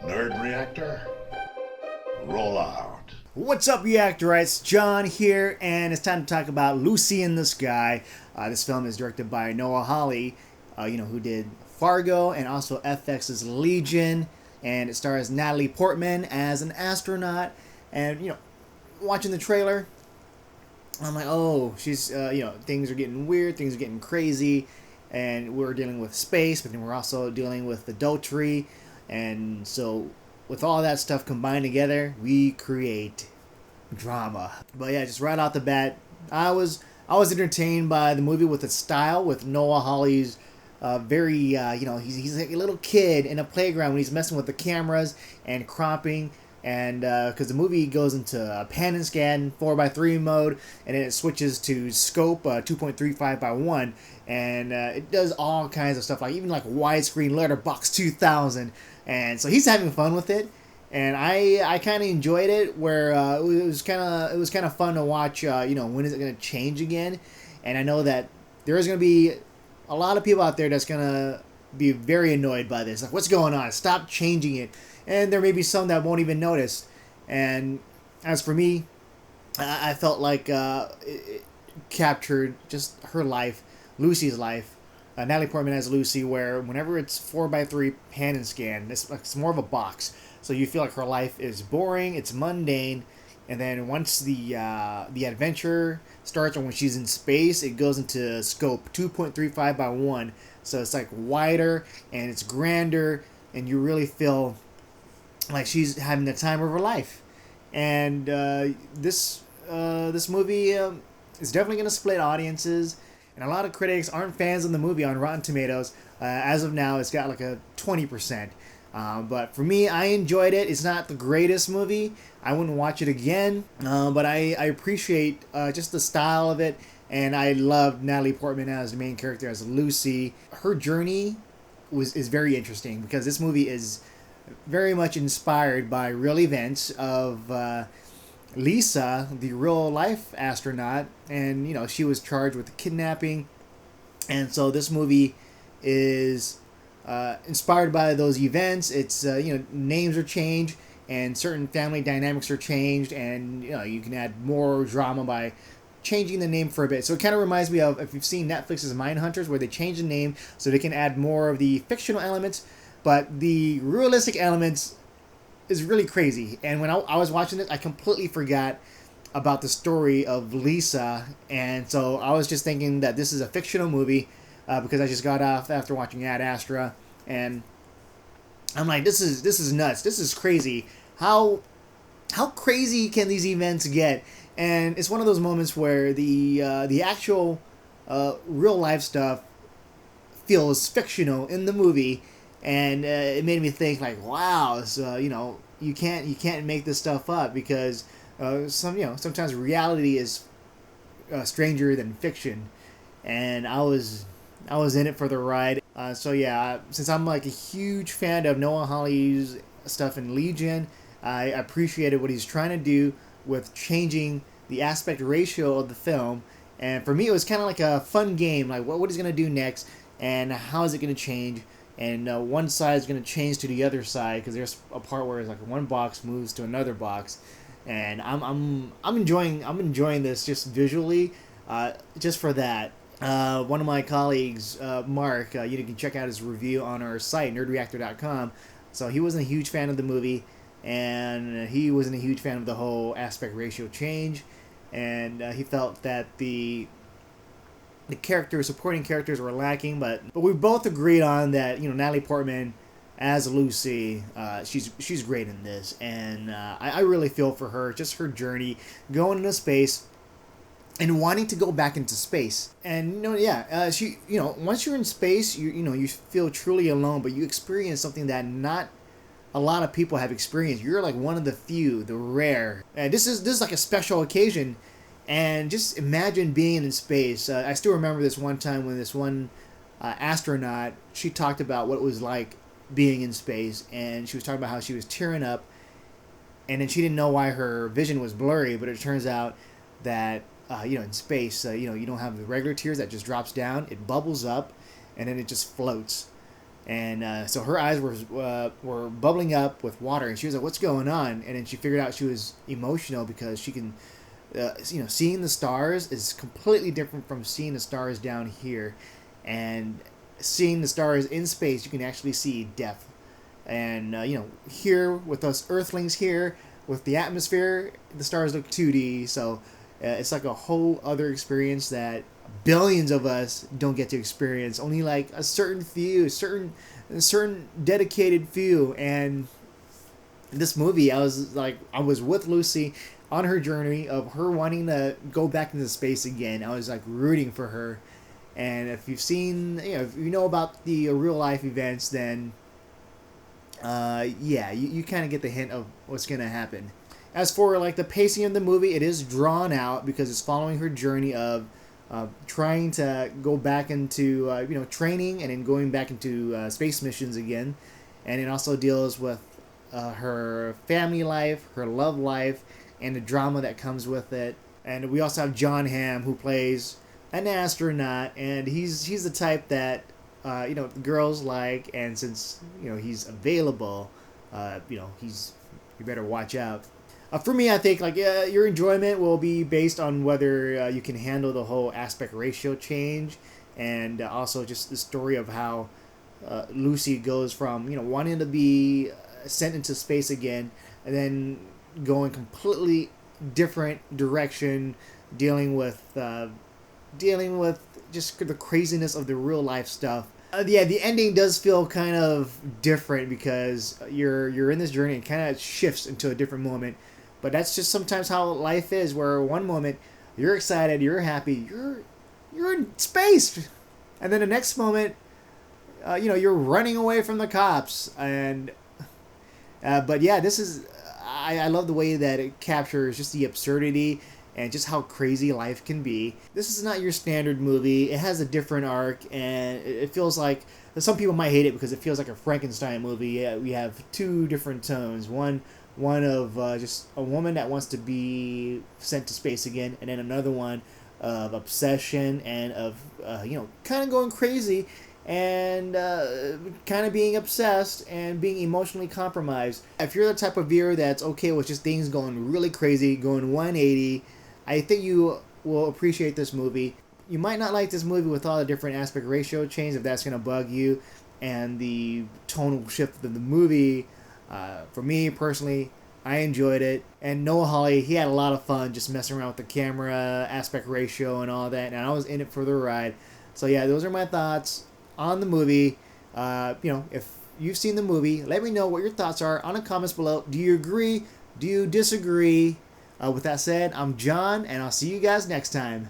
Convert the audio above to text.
Nerd Reactor, roll out. What's up, Reactorites? John here, and it's time to talk about Lucy in the Sky. This film is directed by Noah Hawley, who did Fargo and also FX's Legion, and it stars Natalie Portman as an astronaut. And watching the trailer, I'm like, oh, she's things are getting weird, things are getting crazy, and we're dealing with space, but then we're also dealing with adultery. And so with all that stuff combined together, we create drama. But yeah, just right out the bat, I was entertained by the movie with its style, with Noah Hawley's he's like a little kid in a playground when he's messing with the cameras and cropping. And because the movie goes into a pan and scan 4:3 mode, and then it switches to scope 2.35:1, and it does all kinds of stuff, like even like widescreen letterbox 2000. And so he's having fun with it, and I kind of enjoyed it. Where it was kind of fun to watch. When is it going to change again? And I know that there is going to be a lot of people out there that's going to be very annoyed by this. Like, what's going on? Stop changing it. And there may be some that won't even notice. And as for me, I felt like it captured just her life, Lucy's life. Natalie Portman as Lucy, where whenever it's 4:3 pan and scan, it's more of a box. So you feel like her life is boring, it's mundane, and then once the adventure starts, or when she's in space, it goes into scope 2.35:1. So it's like wider and it's grander, and you really feel like she's having the time of her life. And this movie is definitely going to split audiences. And a lot of critics aren't fans of the movie on Rotten Tomatoes. As of now, it's got like a 20%. But for me, I enjoyed it. It's not the greatest movie. I wouldn't watch it again. But I appreciate just the style of it. And I loved Natalie Portman as the main character, as Lucy. Her journey is very interesting, because this movie is very much inspired by real events of Lisa, the real life astronaut, and she was charged with kidnapping, and so this movie is inspired by those events. It's names are changed and certain family dynamics are changed, and you can add more drama by changing the name for a bit. So it kind of reminds me of, if you've seen Netflix's Mindhunters, where they change the name so they can add more of the fictional elements, but the realistic elements is really crazy. And when I was watching it, I completely forgot about the story of Lisa, and so I was just thinking that this is a fictional movie, because I just got off after watching Ad Astra, and I'm like, this is nuts, this is crazy. How crazy can these events get? And it's one of those moments where the actual real life stuff feels fictional in the movie. And it made me think, like, wow, so you can't make this stuff up, because sometimes reality is stranger than fiction, and I was in it for the ride. So yeah, since I'm like a huge fan of Noah Hawley's stuff in Legion, I appreciated what he's trying to do with changing the aspect ratio of the film. And for me, it was kind of like a fun game, like what he's gonna do next, and how is it gonna change. And one side is going to change to the other side, because there's a part where it's like one box moves to another box, and I'm enjoying this just visually, just for that. One of my colleagues, Mark, you can check out his review on our site, nerdreactor.com. So he wasn't a huge fan of the movie, and he wasn't a huge fan of the whole aspect ratio change, and he felt that the supporting characters were lacking, but we both agreed on that. Natalie Portman as Lucy, she's great in this, and I really feel for her, just her journey going into space and wanting to go back into space. And she once you're in space, you feel truly alone, but you experience something that not a lot of people have experienced. You're like one of the few, the rare, and this is like a special occasion. And just imagine being in space. I still remember this one time when this one astronaut, she talked about what it was like being in space, and she was talking about how she was tearing up, and then she didn't know why her vision was blurry, but it turns out that in space, you don't have the regular tears that just drops down. It bubbles up, and then it just floats. And so her eyes were bubbling up with water, and she was like, "What's going on?" And then she figured out she was emotional because she can, seeing the stars is completely different from seeing the stars down here, and seeing the stars in space, you can actually see depth. And here with us Earthlings here with the atmosphere, the stars look 2D, so it's like a whole other experience that billions of us don't get to experience. Only like a certain dedicated few. And this movie, I was with Lucy on her journey of her wanting to go back into space again. I was like rooting for her. And if you've seen, if you know about the real life events, then you kind of get the hint of what's gonna happen. As for like the pacing of the movie, it is drawn out because it's following her journey of trying to go back into training and then going back into space missions again, and it also deals with her family life, her love life, and the drama that comes with it. And we also have John Hamm, who plays an astronaut, and he's the type that the girls like, and since he's available, you better watch out. For me, I think your enjoyment will be based on whether you can handle the whole aspect ratio change, and also just the story of how Lucy goes from wanting to be sent into space again, and then going completely different direction, dealing with just the craziness of the real life stuff. The ending does feel kind of different because you're in this journey and kind of shifts into a different moment. But that's just sometimes how life is, where one moment you're excited, you're happy, you're in space, and then the next moment, you're running away from the cops. And but yeah, this is I love the way that it captures just the absurdity and just how crazy life can be. This is not your standard movie. It has a different arc, and it feels like some people might hate it because it feels like a Frankenstein movie. We have two different tones. One of just a woman that wants to be sent to space again, and then another one of obsession and of kind of going crazy and kind of being obsessed and being emotionally compromised. If you're the type of viewer that's okay with just things going really crazy, going 180, I think you will appreciate this movie. You might not like this movie with all the different aspect ratio change if that's going to bug you, and the tonal shift of the movie. For me personally, I enjoyed it. And Noah Hawley, he had a lot of fun just messing around with the camera, aspect ratio, and all that. And I was in it for the ride. So yeah, those are my thoughts on the movie. If you've seen the movie, let me know what your thoughts are on the comments below. Do you agree? Do you disagree? With that said, I'm John, and I'll see you guys next time.